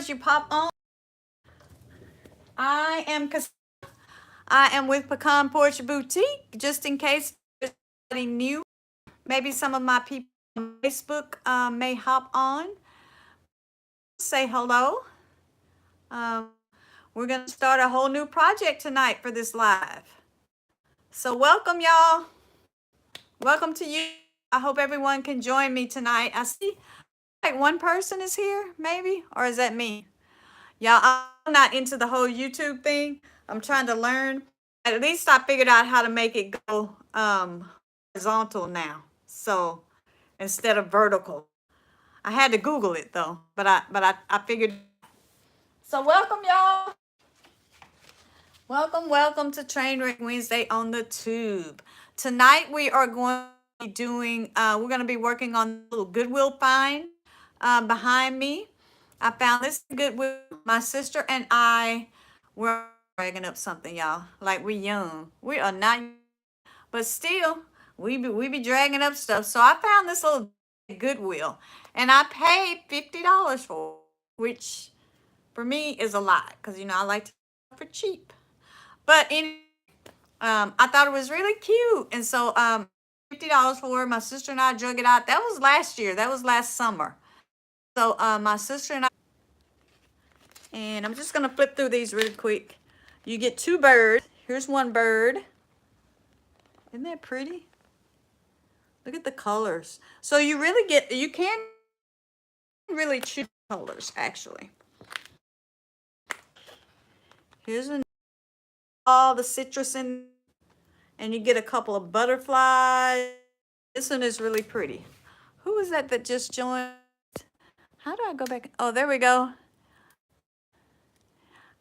as you pop on. I am with Pecan Porch Boutique, just in case there's anybody new. Maybe some of my people on Facebook may hop on. Say hello. Um, we're going to start a whole new project tonight for this live. So welcome, y'all. Welcome to you. I hope everyone can join me tonight. I see like one person is here, maybe, or is that me? Y'all, I'm not into the whole YouTube thing. I'm trying to learn. At least I figured out how to make it go horizontal now. So instead of vertical. I had to Google it though, but I figured. So welcome, y'all. Welcome to Trainwreck Wednesday on the Tube. Tonight we are going to be doing, we're going to be working on a little Goodwill find behind me. I found this Goodwill. My sister and I were dragging up something, y'all. Like we're young. We are not, but still, we be dragging up stuff. So I found this little Goodwill, and I paid $50 for it, which for me is a lot, because I like to for cheap. But I thought it was really cute, and so $50 for it. My sister and I drug it out. That was last year. That was last summer. So my sister and I'm just gonna flip through these really quick. You get two birds. Here's one bird. Isn't that pretty? Look at the colors. So you can really choose colors actually. Here's all the citrus in, and you get a couple of butterflies. This one is really pretty. Who is that just joined? How do I go back? Oh, there we go.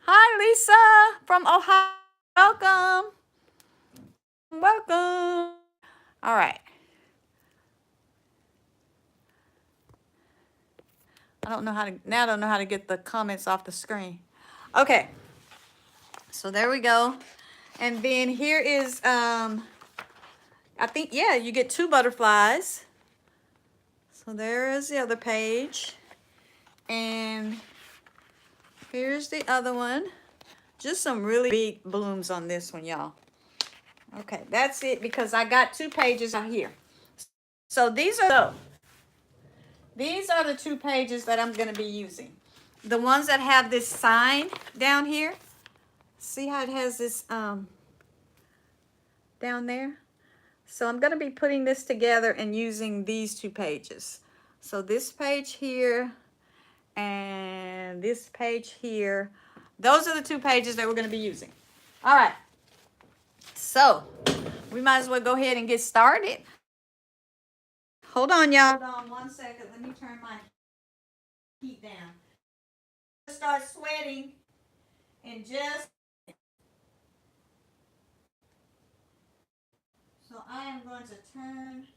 Hi, Lisa from Ohio. Welcome. Welcome. All right. I don't know how to get the comments off the screen. Okay. So there we go. And then here is, I think, yeah, you get two butterflies. So there is the other page. And here's the other one. Just some really big blooms on this one, y'all. Okay, that's it, because I got two pages out here. So these are the two pages that I'm going to be using. The ones that have this sign down here. See how it has this down there? So I'm going to be putting this together and using these two pages. So this page here and this page here. Those are the two pages that we're going to be using. All right. So we might as well go ahead and get started. Hold on, y'all. Hold on 1 second. Let me turn my heat down. Start sweating and just. So I am going to turn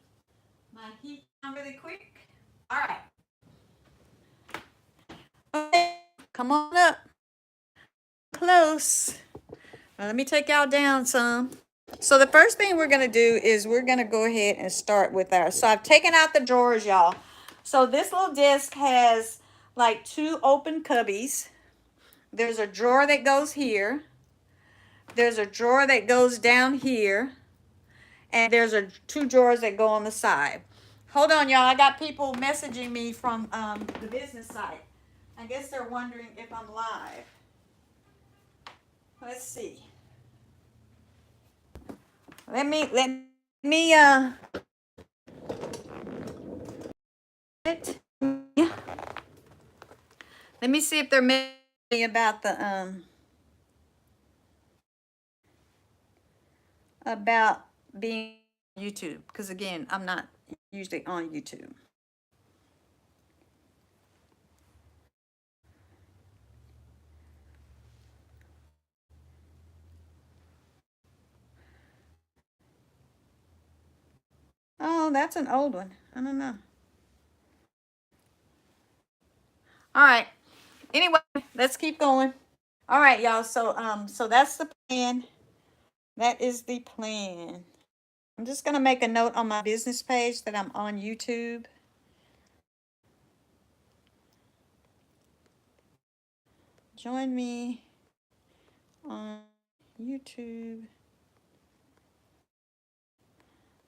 my heat down really quick. All right. Okay, come on up. Close. Now, let me take y'all down some. So the first thing we're going to do is we're going to go ahead and start with so I've taken out the drawers, y'all. So this little desk has like two open cubbies. There's a drawer that goes here. There's a drawer that goes down here. And there's two drawers that go on the side. Hold on, y'all. I got people messaging me from the business site. I guess they're wondering if I'm live. Let's see. Let me see if they're messaging about the about being on YouTube, because again, I'm not usually on YouTube. Oh, that's an old one. I don't know. All right. Anyway, let's keep going. All right, y'all. So that's the plan. That is the plan. I'm just gonna make a note on my business page that I'm on YouTube. Join me on YouTube.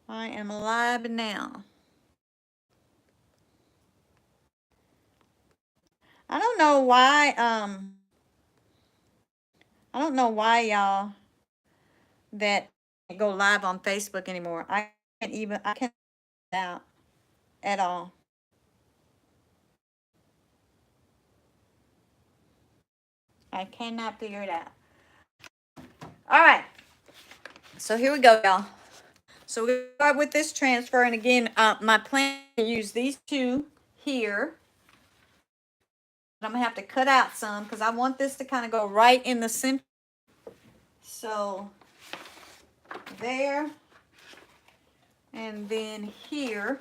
I am live now. I don't know why, y'all, that go live on Facebook anymore. I can't out at all. I cannot figure it out. All right. So here we go, y'all. So we're going to start with this transfer. And again, my plan is to use these two here. I'm going to have to cut out some because I want this to kind of go right in the center. So there. And then here.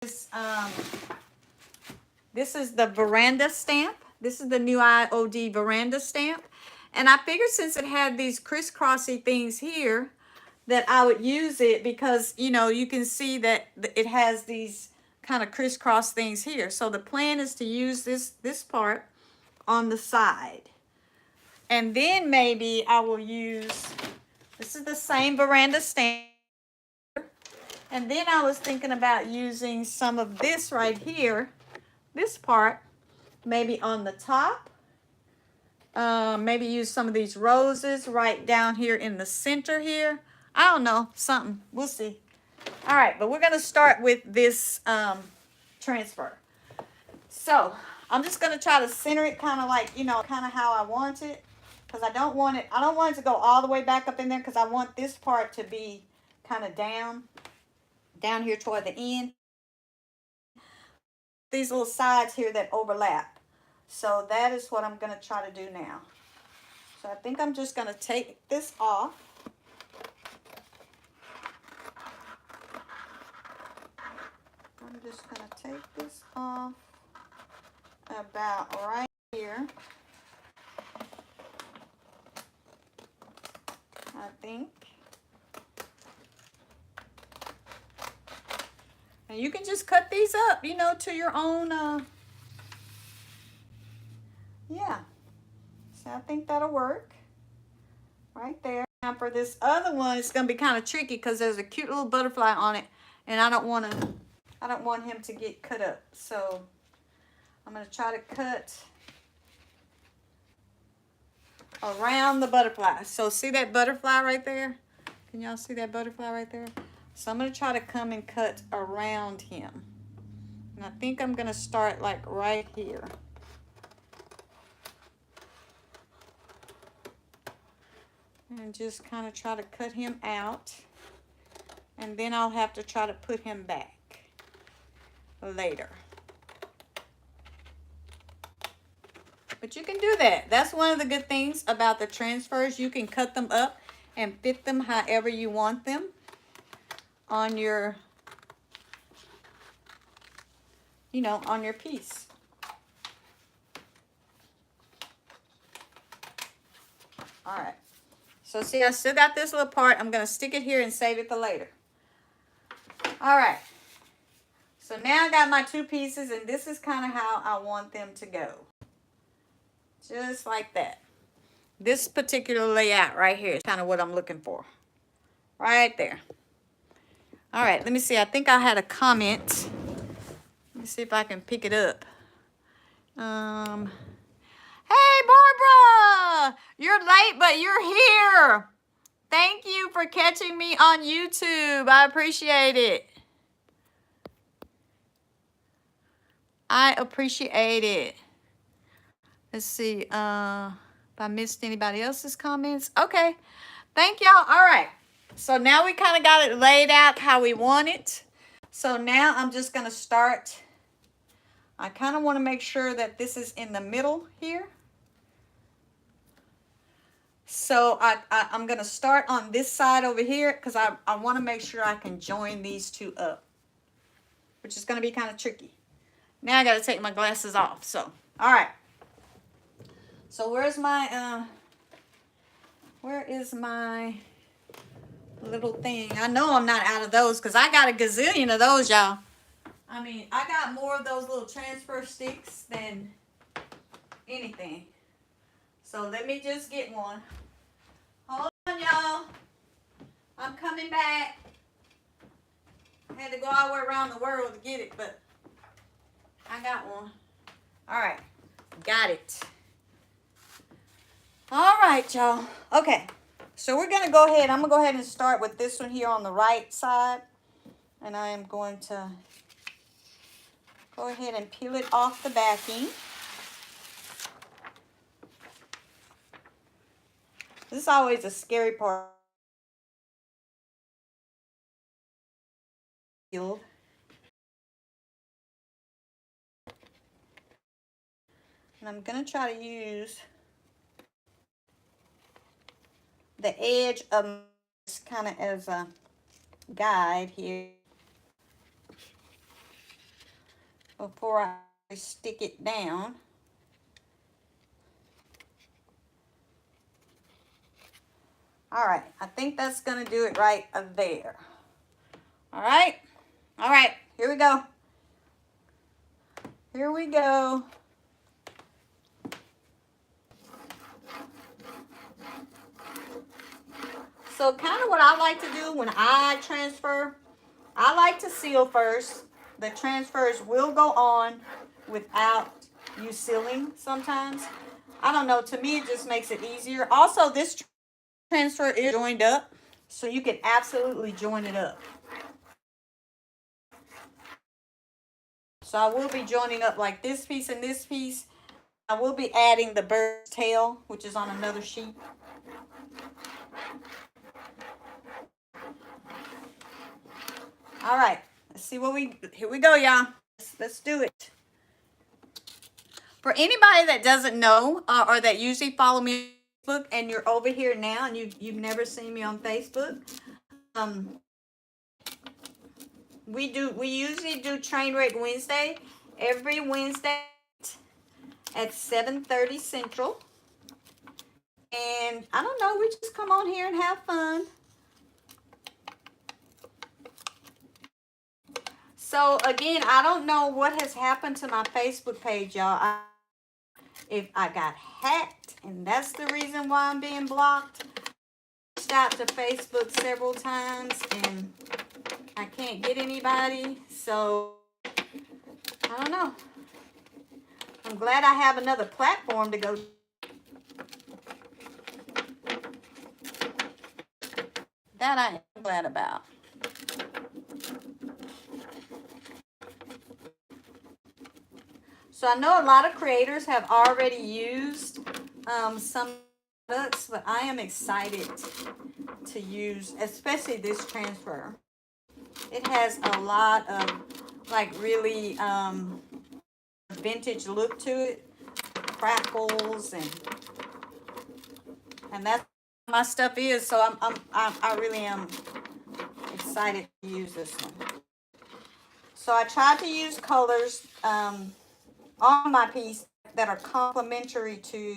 This is the veranda stamp. This is the new IOD veranda stamp. And I figured since it had these crisscrossy things here, that I would use it because, you know, you can see that it has these kind of crisscross things here. So the plan is to use this part on the side. And then maybe I will use, this is the same veranda stamp. And then I was thinking about using some of this right here, this part, maybe on the top. Maybe use some of these roses right down here in the center here. I don't know, something. We'll see. All right, but we're going to start with this transfer. So I'm just going to try to center it kind of like, you know, kind of how I want it. Because I don't want it to go all the way back up in there because I want this part to be kind of down here toward the end. These little sides here that overlap. So that is what I'm going to try to do now. So I think I'm just going to take this off. I'm just going to take this off about right here. I think. And you can just cut these up, you know, to your own, yeah. So I think that'll work. Right there. Now for this other one, it's going to be kind of tricky because there's a cute little butterfly on it. And I don't want him to get cut up. So I'm going to try to cut around the butterfly. So see that butterfly right there? Can y'all see that butterfly right there? So I'm going to try to come and cut around him. And I think I'm going to start like right here. And just kind of try to cut him out. And then I'll have to try to put him back later. But you can do that. That's one of the good things about the transfers. You can cut them up and fit them however you want them on your, you know, on your piece. All right. So see, I still got this little part. I'm going to stick it here and save it for later. All right. So now I got my two pieces, and this is kind of how I want them to go. Just like that. This particular layout right here is kind of what I'm looking for. Right there. All right, let me see. I think I had a comment. Let me see if I can pick it up. Hey, Barbara! You're late, but you're here. Thank you for catching me on YouTube. I appreciate it. I appreciate it. Let's see if I missed anybody else's comments. Okay. Thank y'all. All right. So now we kind of got it laid out how we want it. So now I'm just going to start. I kind of want to make sure that this is in the middle here. So I'm going to start on this side over here because I want to make sure I can join these two up, which is going to be kind of tricky. Now I got to take my glasses off. So, all right. So where is my little thing? I know I'm not out of those because I got a gazillion of those, y'all. I mean, I got more of those little transfer sticks than anything. So let me just get one. Hold on, y'all. I'm coming back. I had to go all the way around the world to get it, but I got one. All right, got it. All right, y'all. Okay, so we're gonna go ahead. I'm gonna go ahead and start with this one here on the right side, and I am going to go ahead and peel it off the backing. This is always a scary part. And I'm gonna try to use the edge of this kind of as a guide here before I stick it down. All right, I think that's gonna do it right there. All right, here we go. Here we go. So kind of what I like to do when I transfer, I like to seal first. The transfers will go on without you sealing sometimes. I don't know, to me it just makes it easier. Also, this transfer is joined up, so you can absolutely join it up. So I will be joining up like this piece and this piece. I will be adding the bird's tail, which is on another sheet. All right, let's see what here we go, y'all. Let's do it. For anybody that doesn't know or that usually follow me on Facebook and you're over here now and you've never seen me on Facebook, we usually do Trainwreck Wednesday every Wednesday at 7:30 Central. And I don't know, we just come on here and have fun. So again, I don't know what has happened to my Facebook page, y'all. If I got hacked, and that's the reason why I'm being blocked. I reached out to Facebook several times, and I can't get anybody. So I don't know. I'm glad I have another platform to go. That I am glad about. So I know a lot of creators have already used some products, but I am excited to use, especially this transfer. It has a lot of like really vintage look to it, crackles, and that's what my stuff is. So I really am excited to use this one. So I tried to use colors on my piece that are complementary to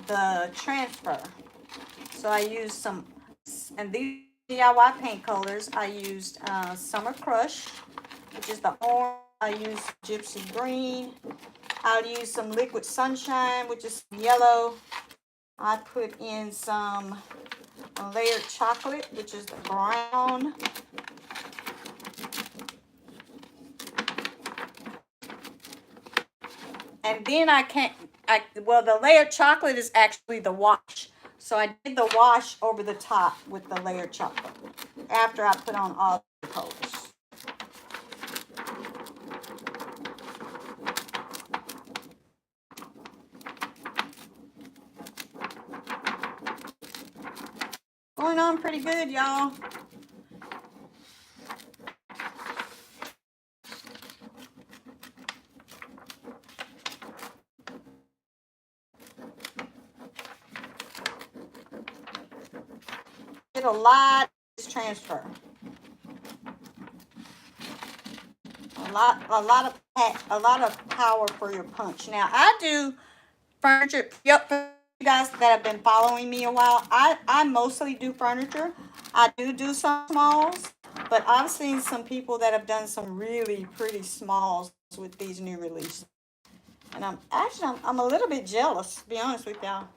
the transfer. So I used some, and these DIY paint colors, I used Summer Crush, which is the orange. I used Gypsy Green. I'll use some Liquid Sunshine, which is yellow. I put in some Layered Chocolate, which is the brown. And then well, the Layered Chocolate is actually the wash. So I did the wash over the top with the Layered Chocolate after I put on all the colors. Going on pretty good, y'all. Get a lot of this transfer. A lot of power for your punch. Now I do furniture. Yep, for you guys that have been following me a while, I mostly do furniture. I do some smalls, But I've seen some people that have done some really pretty smalls with these new releases. And I'm a little bit jealous, to be honest with y'all.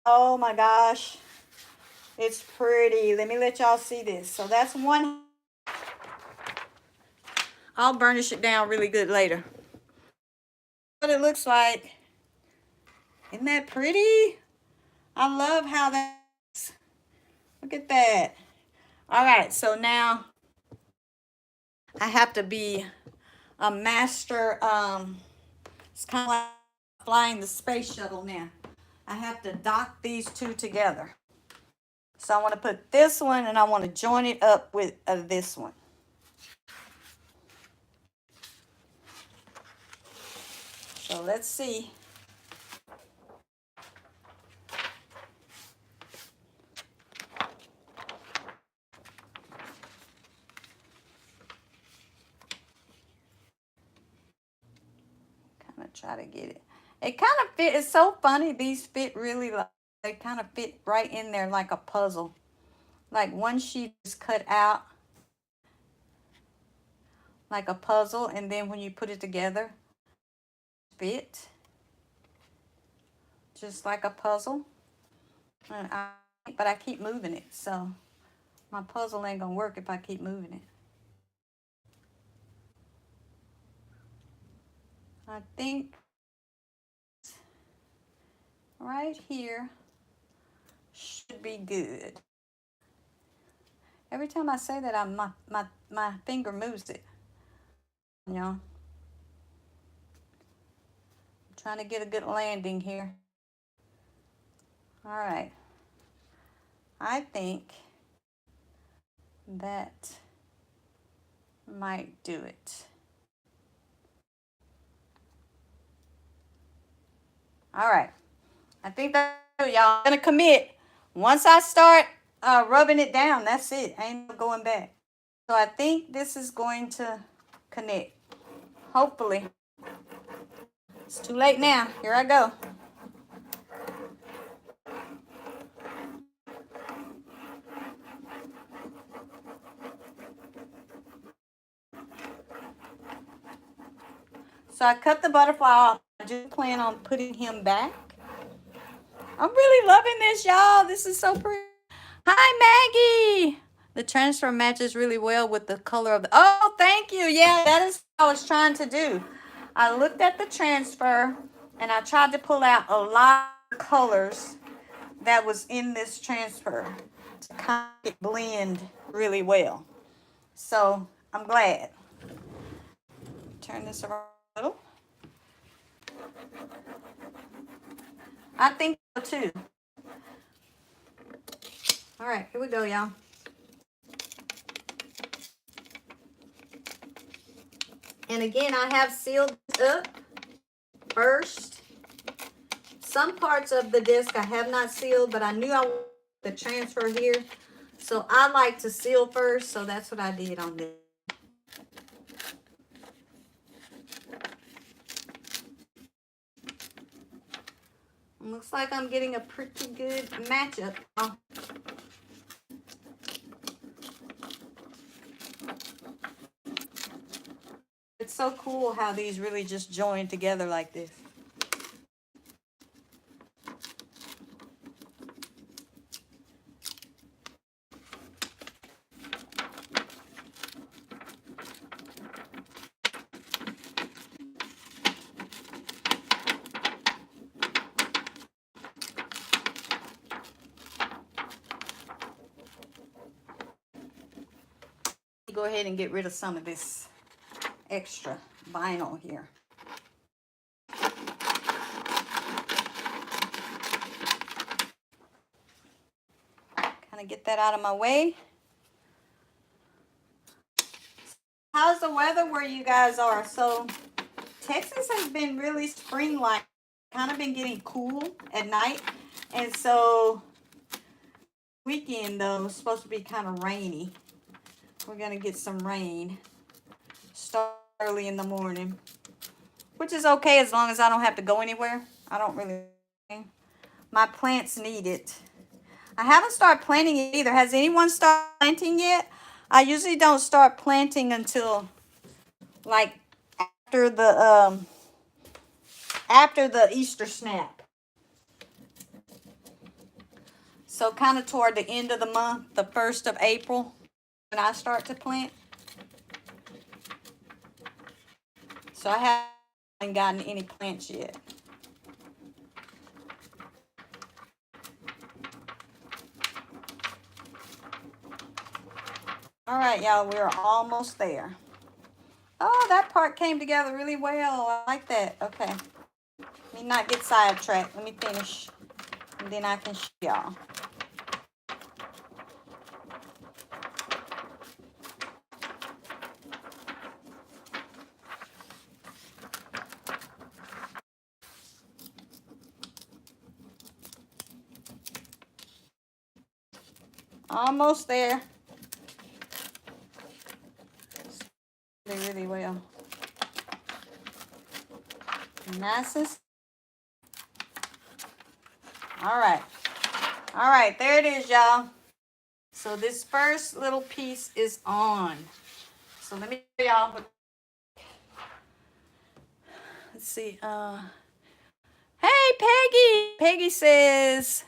Oh my gosh. It's pretty. Let me let y'all see this. So that's one. I'll burnish it down really good later. What it looks like. Isn't that pretty? I love how that's. Look at that. All right, so now I have to be a master. It's kind of like flying the space shuttle now. I have to dock these two together. So I want to put this one and I want to join it up with this one. So let's see. Kind of try to get it. It kind of fit. It's so funny. These fit really like, they kind of fit right in there like a puzzle. Like one sheet is cut out like a puzzle, and then when you put it together, fit just like a puzzle. But I keep moving it, so my puzzle ain't gonna work if I keep moving it. I think right here should be good. Every time I say that, my finger moves it. You know, I'm trying to get a good landing here. All right. I think that might do it. All right. I think that y'all are gonna commit. Once I start rubbing it down, that's it. Ain't no going back. So I think this is going to connect. Hopefully. It's too late now. Here I go. So I cut the butterfly off. I do plan on putting him back. I'm really loving this, y'all. This is so pretty. Hi, Maggie. The transfer matches really well with the color of the... Oh, thank you. Yeah, that is what I was trying to do. I looked at the transfer, and I tried to pull out a lot of colors that was in this transfer to kind of blend really well. So, I'm glad. Turn this around a little. I think so, too. All right, here we go, y'all. And again, I have sealed this up first. Some parts of the disc I have not sealed, but I knew I wanted the transfer here. So I like to seal first, so that's what I did on this. Looks like I'm getting a pretty good matchup. It's so cool how these really just join together like this. Go ahead and get rid of some of this extra vinyl here. Kind of get that out of my way. How's the weather where you guys are? So Texas has been really spring-like, kind of been getting cool at night. And so weekend though is supposed to be kind of rainy. We're gonna get some rain. Start early in the morning, which is okay as long as I don't have to go anywhere. I don't really. My plants need it. I haven't started planting it either. Has anyone started planting yet? I usually don't start planting until like after the Easter snap. So kind of toward the end of the month, the 1st of April, when I start to plant. So I haven't gotten any plants yet. All right, y'all, we're almost there. Oh, that part came together really well. I like that. Okay. Let me not get sidetracked. Let me finish, and then I can show y'all. Almost there. Really, really well. Nice and all right. All right, there it is, y'all. So this first little piece is on. So let me show y'all. Let's see. Hey, Peggy. Peggy says,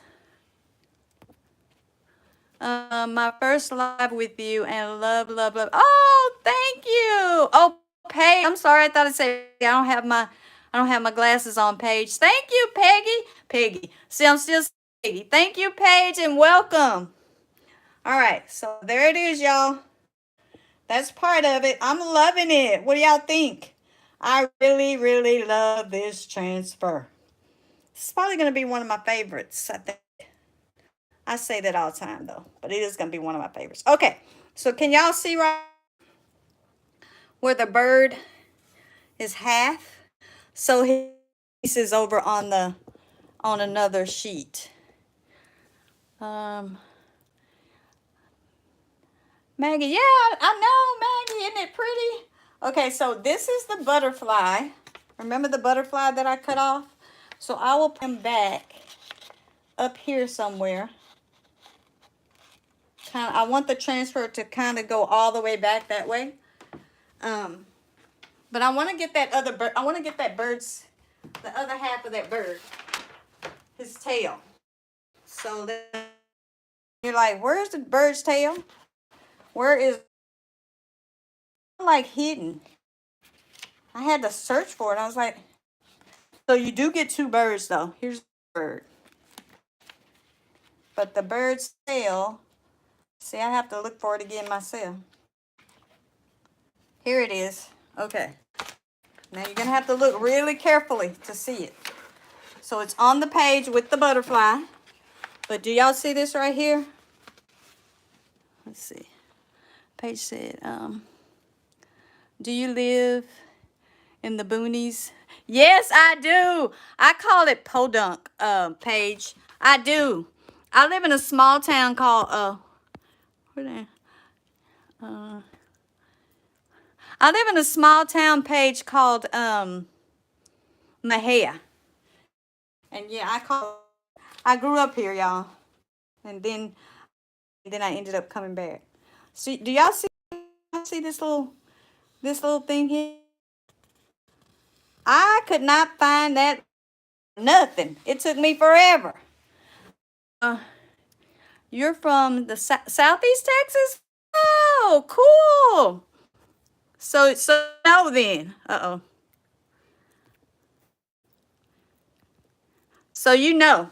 my first live with you and love, love, love. Oh, thank you. Oh, Paige. I'm sorry. I thought it said I don't have my glasses on, Paige. Thank you, Peggy. Peggy. See, I'm still Peggy. Thank you, Paige, and welcome. All right, so there it is, y'all. That's part of it. I'm loving it. What do y'all think? I really, really love this transfer. It's probably going to be one of my favorites, I think. I say that all the time, though, but it is going to be one of my favorites. Okay, so can y'all see right where the bird is half? So his piece is over on another sheet. Maggie, yeah, I know, Maggie, isn't it pretty? Okay, so this is the butterfly. Remember the butterfly that I cut off? So I will put him back up here somewhere. I want the transfer to kind of go all the way back that way. But I want to get that other bird. I want to get that bird's, the other half of that bird, his tail. So then you're like, where's the bird's tail? Where is like hidden? I had to search for it. I was like, so you do get two birds though. Here's the bird. But the bird's tail, see, I have to look for it again myself. Here it is. Okay. Now you're going to have to look really carefully to see it. So it's on the page with the butterfly. But do y'all see this right here? Let's see. Page said, do you live in the boonies? Yes, I do. I call it podunk, Paige. I do. I live in a small town called, I live in a small town, Paige, called Mahia. And yeah, I grew up here, y'all. And then I ended up coming back. See, do y'all see this little thing here? I could not find that nothing. It took me forever. You're from the Southeast Texas? Oh, cool. So now then. Uh-oh. So you know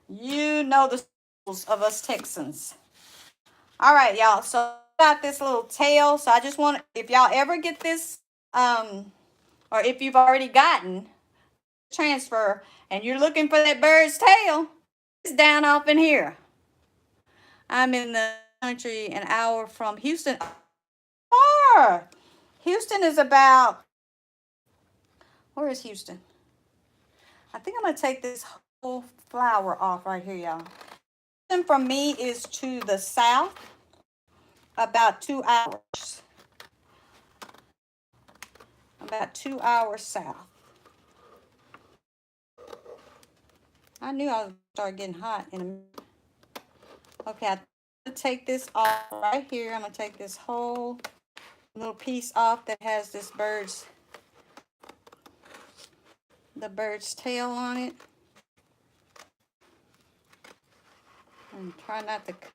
the schools of us Texans. All right, y'all. So I got this little tail. So I just want, if y'all ever get this, or if you've already gotten transfer and you're looking for that bird's tail, it's down off in here. I'm in the country an hour from Houston. Far. Houston is about, where is Houston? I think I'm going to take this whole flower off right here, y'all. Houston from me is to the south, about 2 hours. About 2 hours south. I knew I was start getting hot in a minute. Okay, I'm going to take this off right here. I'm going to take this whole little piece off that has this the bird's tail on it. And try not to cut.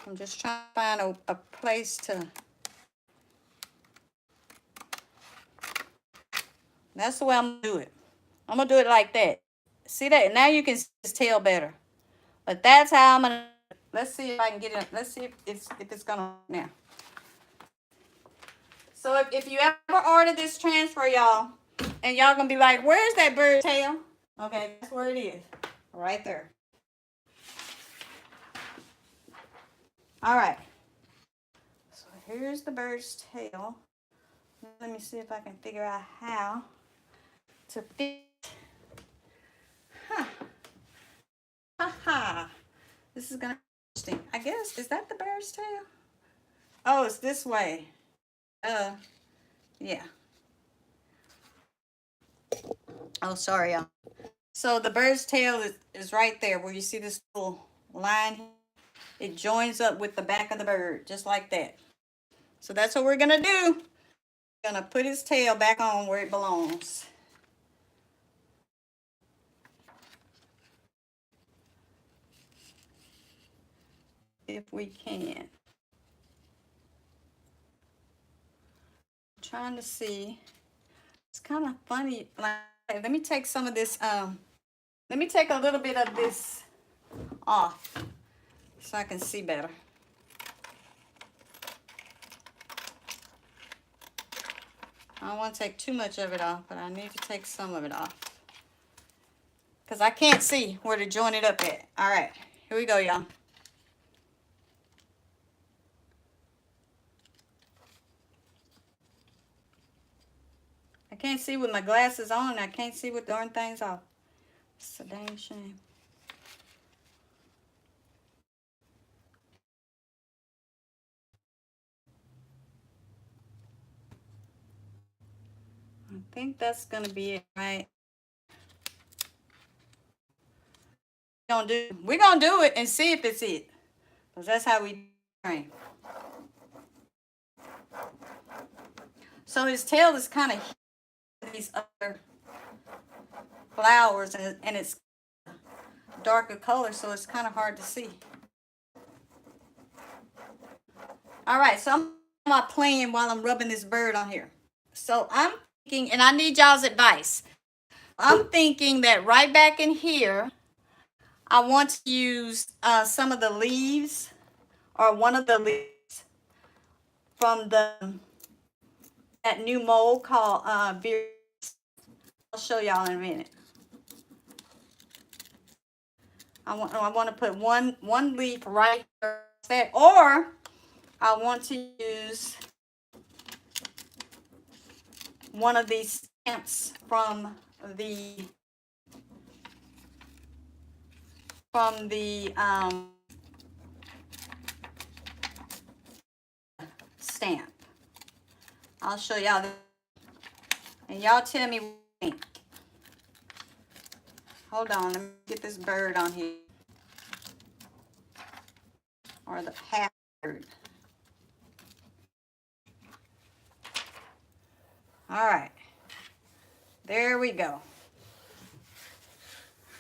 I'm just trying to find a place to. That's the way I'm going to do it. I'm going to do it like that. See that? Now you can see his tail better. But that's how I'm going to. Let's see if I can get it. Let's see if it's going to now. So if you ever order this transfer, y'all, and y'all going to be like, where's that bird's tail? Okay, that's where it is. Right there. All right. So here's the bird's tail. Let me see if I can figure out how to fit. Huh. Ha. This is going to be interesting. I guess, is that the bird's tail? Oh, it's this way. Yeah. Oh, sorry, y'all. So the bird's tail is right there where you see this little line. It joins up with the back of the bird, just like that. So that's what we're going to do. We're going to put his tail back on where it belongs. If we can. I'm trying to see. It's kind of funny. Like, let me take some of this. Let me take a little bit of this off so I can see better. I don't want to take too much of it off, but I need to take some of it off. Because I can't see where to join it up at. All right, here we go, y'all. I can't see with my glasses on, and I can't see with darn things off. It's a dang shame. I think that's going to be it, right? We're going to do it and see if it's it. Because that's how we train. So his tail is kind of these other flowers, and it's darker color, so it's kind of hard to see. All right, so I'm not playing while I'm rubbing this bird on here. So I'm thinking, and I need y'all's advice. I'm thinking that right back in here, I want to use some of the leaves, or one of the leaves from that new mold called I'll show y'all in a minute. I want to put one leaf right there, or I want to use one of these stamps from the stamp. I'll show y'all this, and y'all tell me what you think. Hold on, let me get this bird on here, or the half bird. All right, there we go.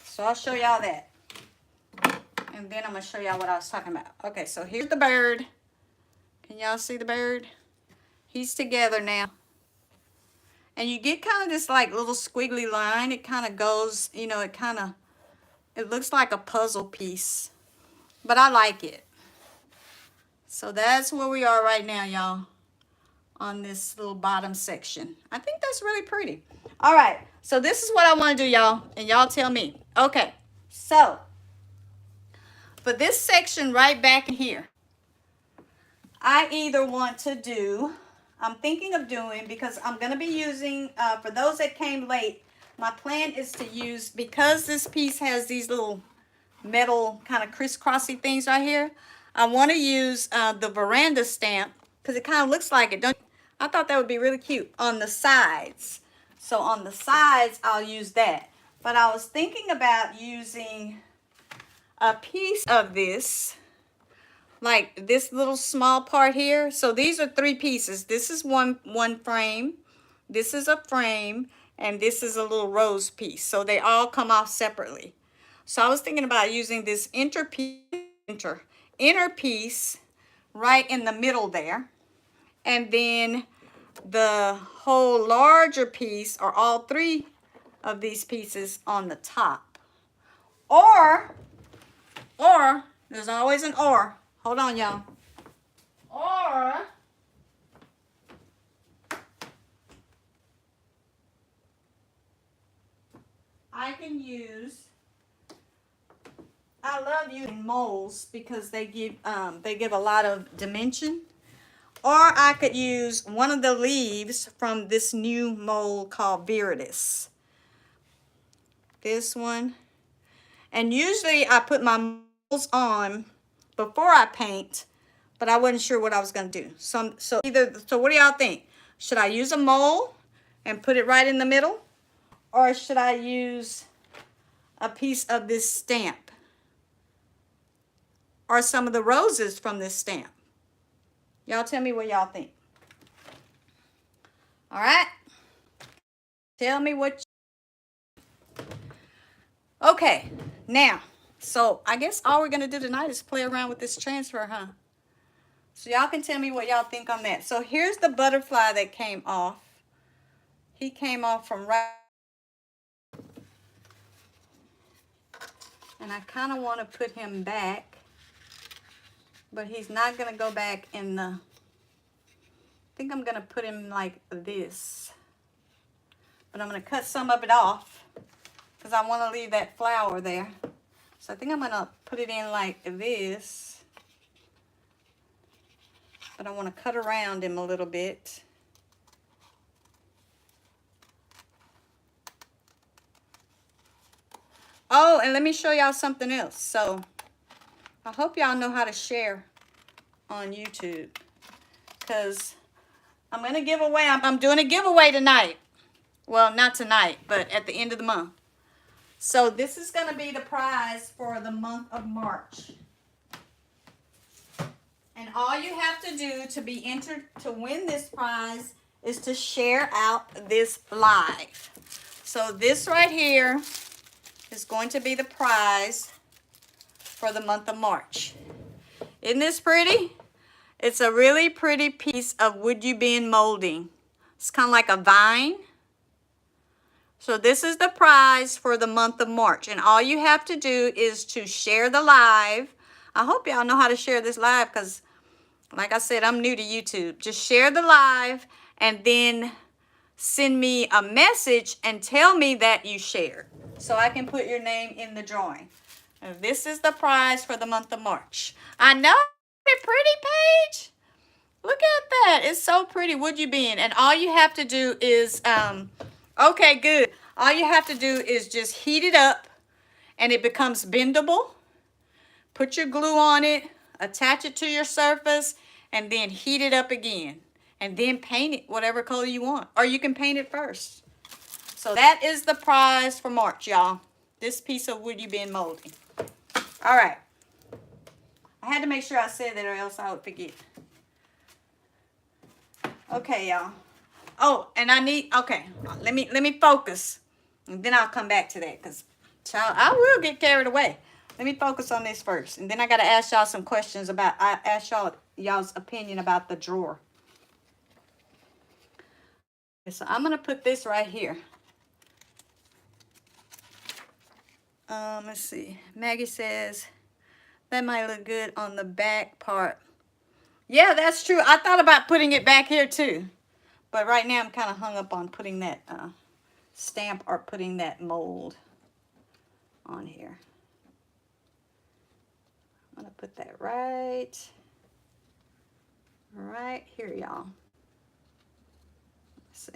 So I'll show y'all that, and then I'm gonna show y'all what I was talking about. Okay, so here's the bird. Can y'all see the bird? He's together now. And you get kind of this like little squiggly line. It kind of goes, you know, it looks like a puzzle piece. But I like it. So that's where we are right now, y'all, on this little bottom section. I think that's really pretty. All right, so this is what I want to do, y'all, and y'all tell me. Okay, so for this section right back in here, I either want to do, I'm thinking of doing, because I'm going to be using, for those that came late, my plan is to use, because this piece has these little metal kind of crisscrossy things right here, I want to use the veranda stamp, because it kind of looks like it. I thought that would be really cute on the sides. So on the sides, I'll use that. But I was thinking about using a piece of this, like this little small part here. So these are 3 pieces. This is one frame, this is a frame, and this is a little rose piece. So they all come off separately. So I was thinking about using this inner piece right in the middle there, and then the whole larger piece, or all 3 of these pieces, on the top. Or there's always an or. Hold on, y'all. Or I can use, I love using molds because they give a lot of dimension. Or I could use one of the leaves from this new mold called Viridis. This one. And usually I put my molds on before I paint, but I wasn't sure what I was going to do. So what do y'all think? Should I use a mold and put it right in the middle? Or should I use a piece of this stamp? Or some of the roses from this stamp? Y'all tell me what y'all think. All right? Tell me what. Okay, now, so I guess all we're going to do tonight is play around with this transfer, huh? So y'all can tell me what y'all think on that. So here's the butterfly that came off. He came off from right. And I kind of want to put him back. But he's not going to go back in the, I think I'm going to put him like this. But I'm going to cut some of it off because I want to leave that flower there. So I think I'm going to put it in like this. But I want to cut around him a little bit. Oh, and let me show y'all something else. So I hope y'all know how to share on YouTube, because I'm going to give away, I'm doing a giveaway tonight. Well, not tonight, but at the end of the month. So this is going to be the prize for the month of March. And all you have to do to be entered to win this prize is to share out this live. So this right here is going to be the prize for the month of March. Isn't this pretty? It's a really pretty piece of Would You Bend molding. It's kind of like a vine. So this is the prize for the month of March. And all you have to do is to share the live. I hope y'all know how to share this live, because like I said, I'm new to YouTube. Just share the live and then send me a message and tell me that you shared, so I can put your name in the drawing. And this is the prize for the month of March. I know, it's a pretty page. Look at that. It's so pretty. Would you bend? And all you have to do is, okay, good. All you have to do is just heat it up and it becomes bendable. Put your glue on it, attach it to your surface, and then heat it up again. And then paint it whatever color you want. Or you can paint it first. So that is the prize for March, y'all. This piece of Would You Bend molding. All right. I had to make sure I said that or else I would forget. Okay, y'all. Oh, and I need, okay, let me focus. And then I'll come back to that, because, child, I will get carried away. Let me focus on this first. And then I got to ask y'all some questions about, I ask y'all's opinion about the drawer. Okay, so I'm going to put this right here. Let's see. Maggie says, that might look good on the back part. Yeah, that's true. I thought about putting it back here too. But right now I'm kind of hung up on putting that stamp or putting that mold on here. I'm going to put that right here, y'all. Let's see.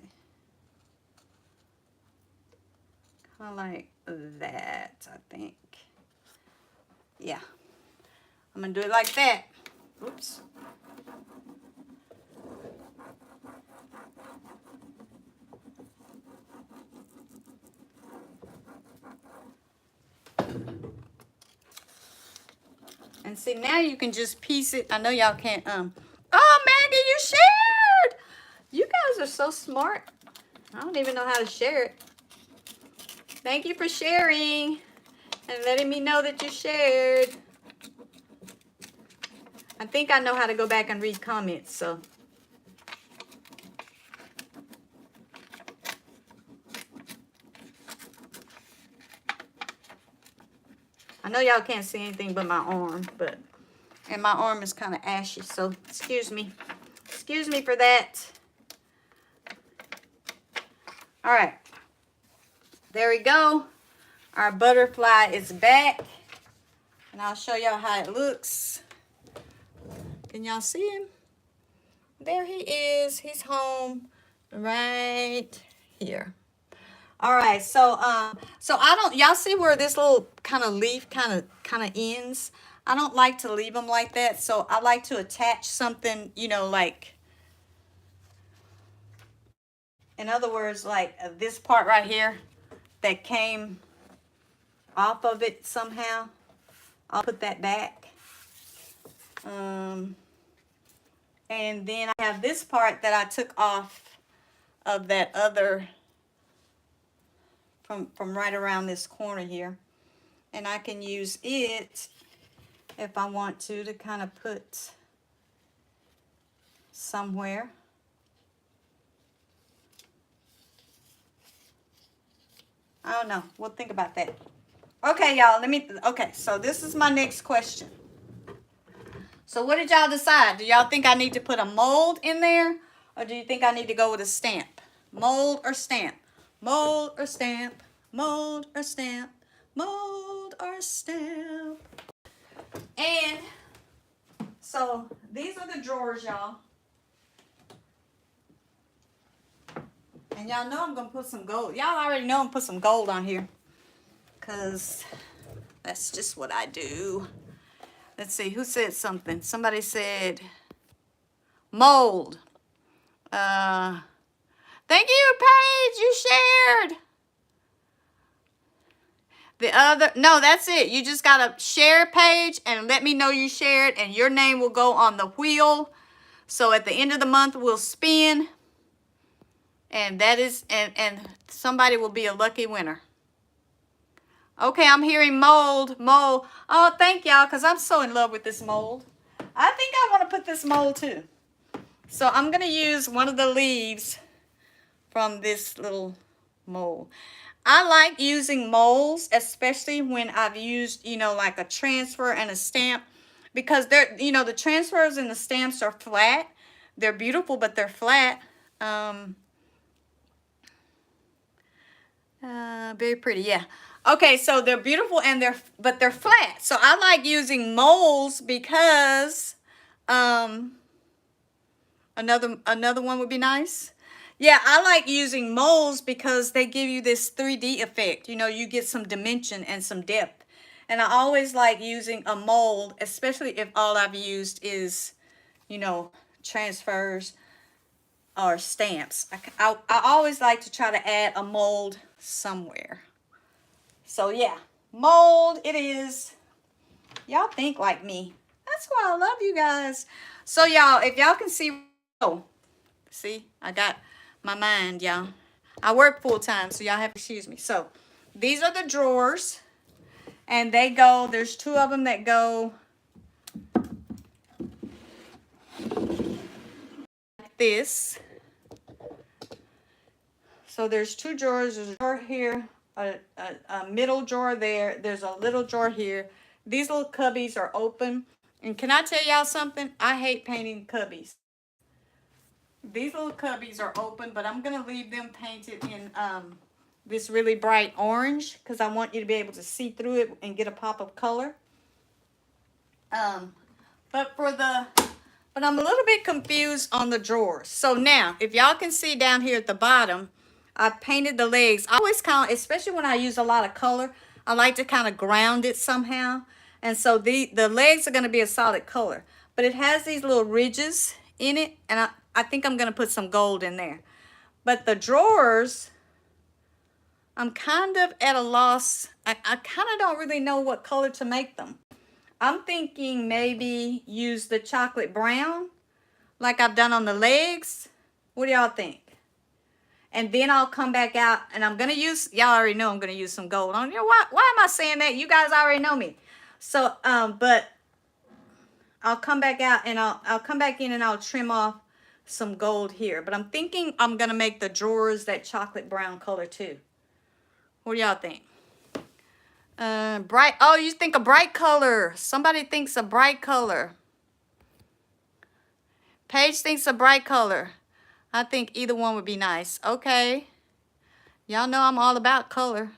Kind of like that, I think. Yeah. I'm going to do it like that. Oops. And see, now you can just piece it. I know y'all can't, oh, Maggie, you shared. You guys are so smart. I don't even know how to share it. Thank you for sharing and letting me know that you shared. I think I know how to go back and read comments, so. I know y'all can't see anything but my arm, and my arm is kind of ashy, so excuse me. Excuse me for that. All right. There we go. Our butterfly is back. And I'll show y'all how it looks. Can y'all see him? There he is. He's home right here. All right, so I don't, y'all see where this little kind of leaf kind of ends? I don't like to leave them like that, so I like to attach something, you know, like, in other words, like this part right here that came off of it somehow. I'll put that back. And then I have this part that I took off of that other, from right around this corner here. And I can use it if I want to kind of put somewhere. I don't know. We'll think about that. Okay, y'all, okay, so this is my next question. So what did y'all decide? Do y'all think I need to put a mold in there? Or do you think I need to go with a stamp? Mold or stamp? Mold or stamp? Mold or stamp? Mold or stamp? And so these are the drawers, y'all. And y'all know I'm going to put some gold. Y'all already know I'm going to put some gold on here. Because that's just what I do. Let's see, who said something? Somebody said mold. Thank you, Paige. You shared. The other, no, that's it. You just got to share page and let me know you shared, and your name will go on the wheel. So at the end of the month, we'll spin. And that is, and somebody will be a lucky winner. Okay, I'm hearing mold. Oh, thank y'all, because I'm so in love with this mold. I think I want to put this mold too. So I'm going to use one of the leaves from this little mold. I like using molds, especially when I've used, you know, like a transfer and a stamp. Because they're, you know, the transfers and the stamps are flat. They're beautiful, but they're flat. Very pretty, yeah. Okay, so they're beautiful and but they're flat. So I like using molds because another one would be nice. Yeah, I like using molds because they give you this 3D effect. You know, you get some dimension and some depth. And I always like using a mold, especially if all I've used is, you know, transfers or stamps. I always like to try to add a mold somewhere. So yeah, mold it is. Y'all think like me. That's why I love you guys. So y'all, if y'all can see, oh, see, I got my mind, y'all. I work full time, so y'all have to excuse me. So these are the drawers, and they go, there's two of them that go like this. So there's two drawers. There's a drawer here, a middle drawer there. There's a little drawer here. These little cubbies are open. And can I tell y'all something? I hate painting cubbies. These little cubbies are open, but I'm going to leave them painted in this really bright orange because I want you to be able to see through it and get a pop of color. But I'm a little bit confused on the drawers. So now, if y'all can see down here at the bottom, I painted the legs. I always kind of, especially when I use a lot of color, I like to kind of ground it somehow. And so the legs are going to be a solid color. But it has these little ridges in it, and I think I'm going to put some gold in there. But the drawers, I'm kind of at a loss. I kind of don't really know what color to make them. I'm thinking maybe use the chocolate brown like I've done on the legs. What do y'all think? And then I'll come back out and I'm going to use, y'all already know I'm going to use some gold on. You know, why am I saying that? You guys already know me. So, but I'll come back out and I'll come back in and I'll trim off some gold here. But I'm thinking I'm going to make the drawers that chocolate brown color too. What do y'all think? Bright. Oh, you think a bright color. Somebody thinks a bright color. Paige thinks a bright color. I think either one would be nice. Okay. Y'all know I'm all about color.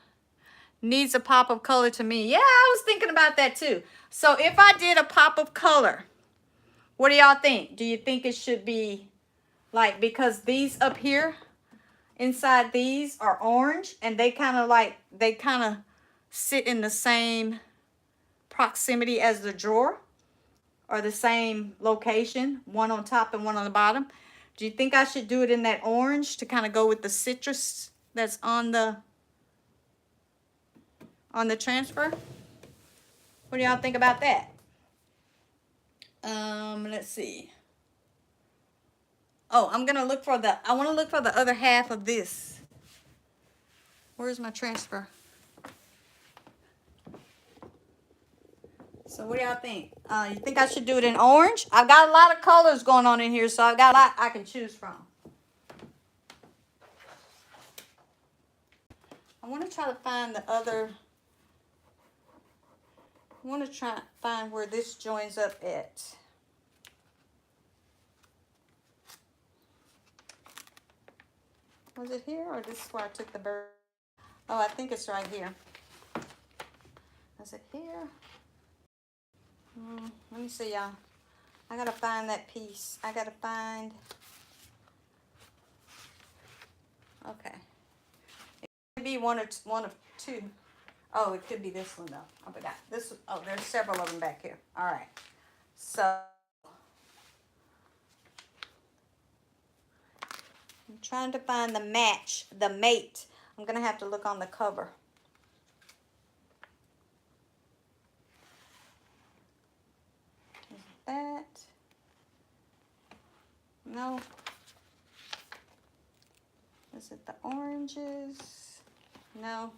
Needs a pop of color to me. Yeah, I was thinking about that too. So if I did a pop of color, what do y'all think? Do you think it should be like, because these up here, inside these are orange and they kind of sit in the same proximity as the drawer or the same location, one on top and one on the bottom. Do you think I should do it in that orange to kind of go with the citrus that's on the transfer? What do y'all think about that? Let's see. Oh, I want to look for the other half of this. Where's my transfer? So what do y'all think? You think I should do it in orange? I've got a lot of colors going on in here, so I've got a lot I can choose from. I want to try to find the other. I want to try to find where this joins up at. Was it here or this is where I took the bird? Oh, I think it's right here. Is it here? Let me see, y'all. I gotta find that piece. I gotta find. Okay. It could be one of two. Oh, it could be this one though. I forgot. This. Oh, there's several of them back here. All right. So I'm trying to find the match, the mate. I'm gonna have to look on the cover. Is it that? No. Is it the oranges? No.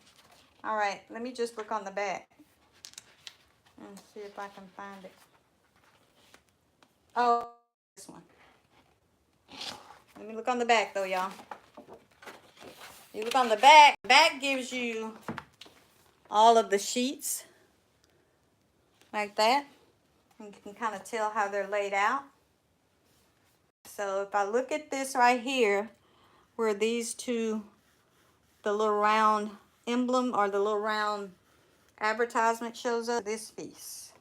All right, let me just look on the back and see if I can find it. Oh, this one. Let me look on the back though, y'all. You look on the back. The back gives you all of the sheets like that. And you can kind of tell how they're laid out. So if I look at this right here, where these two, the little round emblem or the little round advertisement shows up, this piece.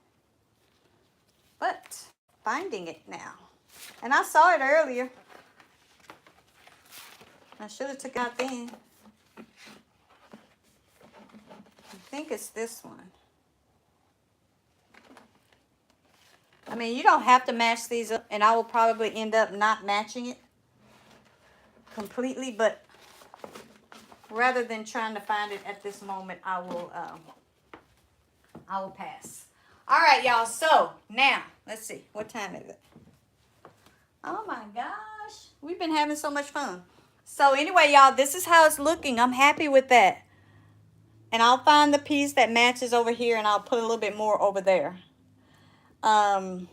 But finding it now. And I saw it earlier. I should have took it out then. I think it's this one. I mean, you don't have to match these up, and I will probably end up not matching it completely, but rather than trying to find it at this moment, I will pass. All right, y'all. So now, let's see. What time is it? Oh my gosh. We've been having so much fun. So anyway, y'all, this is how it's looking. I'm happy with that. And I'll find the piece that matches over here, and I'll put a little bit more over there. And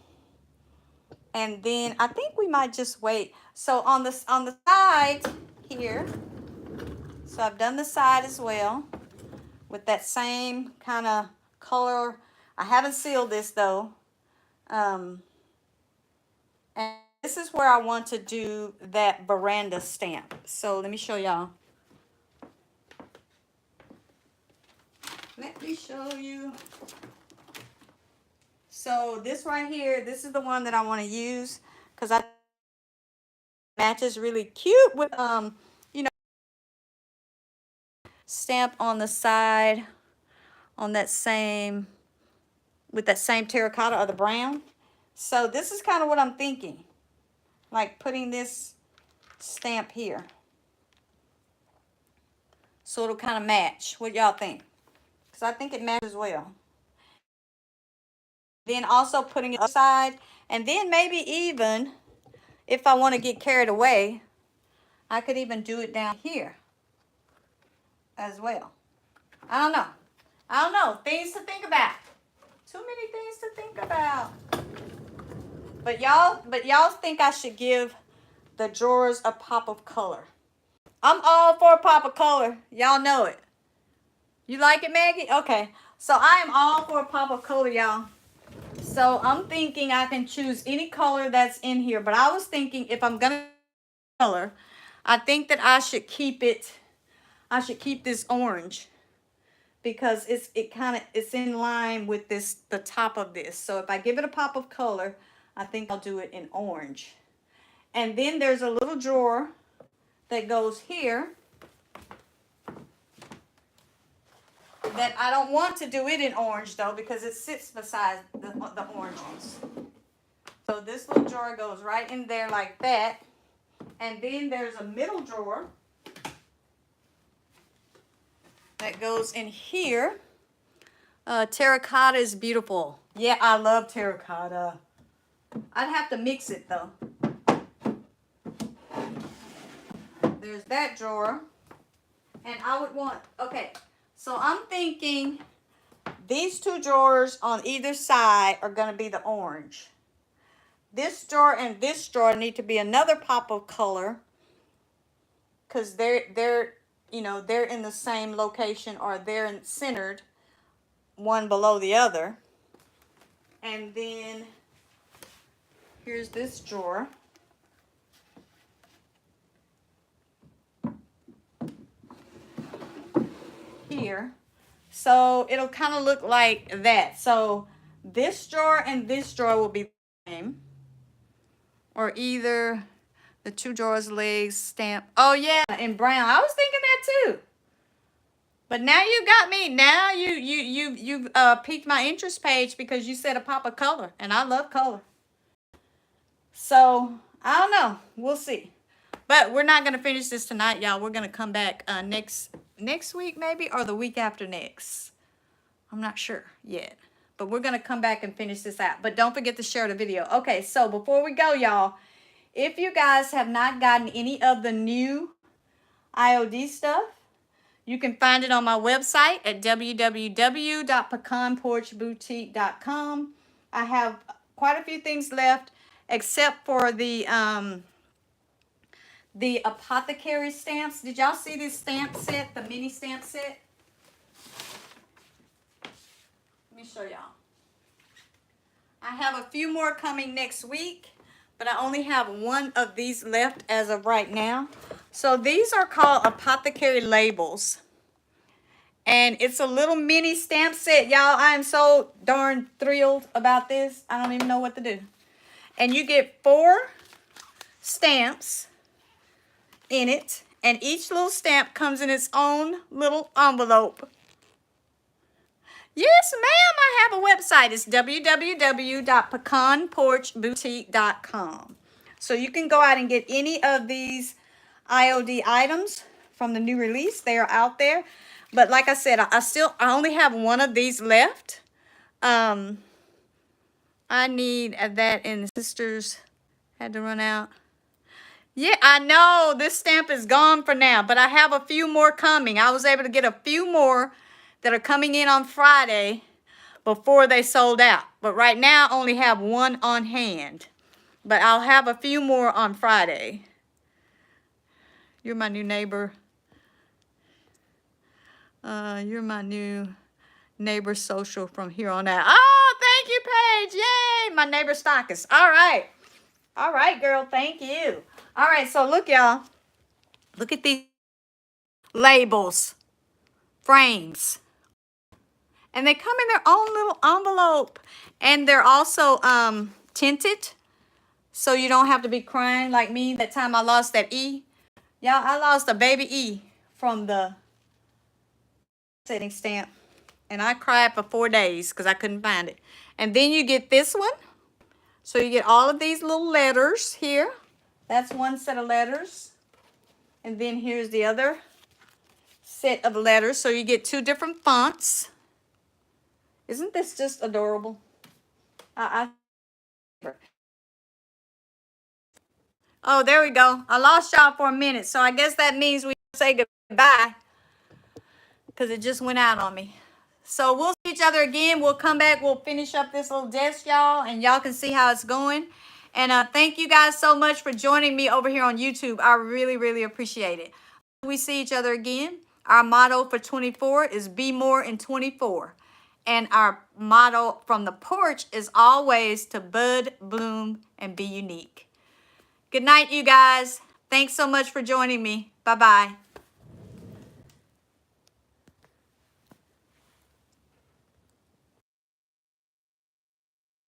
then I think we might just wait. So on the side here, so I've done the side as well with that same kind of color. I haven't sealed this though. And this is where I want to do that veranda stamp. So let me show y'all. Let me show you. So this right here, this is the one that I want to use because I matches really cute with you know, stamp on the side on that same, with that same terracotta or the brown. So this is kind of what I'm thinking, like putting this stamp here so it'll kind of match. What y'all think? Because I think it matches well. Then also putting it aside. And then maybe even, if I want to get carried away, I could even do it down here as well. I don't know. I don't know. Things to think about. Too many things to think about. But y'all think I should give the drawers a pop of color. I'm all for a pop of color. Y'all know it. You like it, Maggie? Okay. So I am all for a pop of color, y'all. So I'm thinking I can choose any color that's in here. But I was thinking if I'm going to color, I think that I should keep this orange. Because it's in line with the top of this. So if I give it a pop of color, I think I'll do it in orange. And then there's a little drawer that goes here that I don't want to do it in orange though because it sits beside the orange ones. So this little drawer goes right in there like that. And then there's a middle drawer that goes in here. Terracotta is beautiful. Yeah, I love terracotta. I'd have to mix it though. There's that drawer. And I would want, okay, so I'm thinking these two drawers on either side are going to be the orange. This drawer and this drawer need to be another pop of color because they're in the same location or they're centered one below the other. And then here's this drawer. Here. So it'll kind of look like that. So this drawer and this drawer will be the same. Or either the two drawers, legs, stamp. Oh yeah, in brown. I was thinking that too. But now you got me. Now you've piqued my interest page because you said a pop of color. And I love color. So, I don't know. We'll see. But we're not going to finish this tonight, y'all. We're going to come back next week maybe or the week after next. I'm not sure yet. But we're going to come back and finish this out. But don't forget to share the video. Okay, so before we go, y'all, if you guys have not gotten any of the new IOD stuff, you can find it on my website at www.pecanporchboutique.com. I have quite a few things left except for the apothecary stamps. Did y'all see this stamp set, the mini stamp set? Let me show y'all. I have a few more coming next week, but I only have one of these left as of right now. So these are called apothecary labels. And it's a little mini stamp set, y'all. I am so darn thrilled about this. I don't even know what to do. And you get 4 stamps in it. And each little stamp comes in its own little envelope. Yes, ma'am, I have a website. It's www.pecanporchboutique.com. So you can go out and get any of these IOD items from the new release. They are out there. But like I said, I only have one of these left. I need that, and the sisters had to run out. Yeah, I know this stamp is gone for now, but I have a few more coming. I was able to get a few more that are coming in on Friday before they sold out. But right now, I only have one on hand. But I'll have a few more on Friday. You're my new neighbor. You're my new neighbor social from here on out. Oh, thank you, Paige. Yay, my neighbor stockist. All right. All right, girl. Thank you. All right, so look, y'all. Look at these labels, frames. And they come in their own little envelope. And they're also tinted, so you don't have to be crying like me that time I lost that E. Y'all, I lost a baby E from the setting stamp. And I cried for 4 days because I couldn't find it. And then you get this one. So you get all of these little letters here. That's one set of letters. And then here's the other set of letters. So you get 2 different fonts. Isn't this just adorable? Oh, there we go. I lost y'all for a minute, so I guess that means we say goodbye because it just went out on me. So we'll see each other again. We'll come back. We'll finish up this little desk, y'all, and y'all can see how it's going. And thank you guys so much for joining me over here on YouTube. I really, really appreciate it. We see each other again. Our motto for 24 is be more in 24. And our motto from the porch is always to bud, bloom, and be unique. Good night, you guys. Thanks so much for joining me. Bye-bye.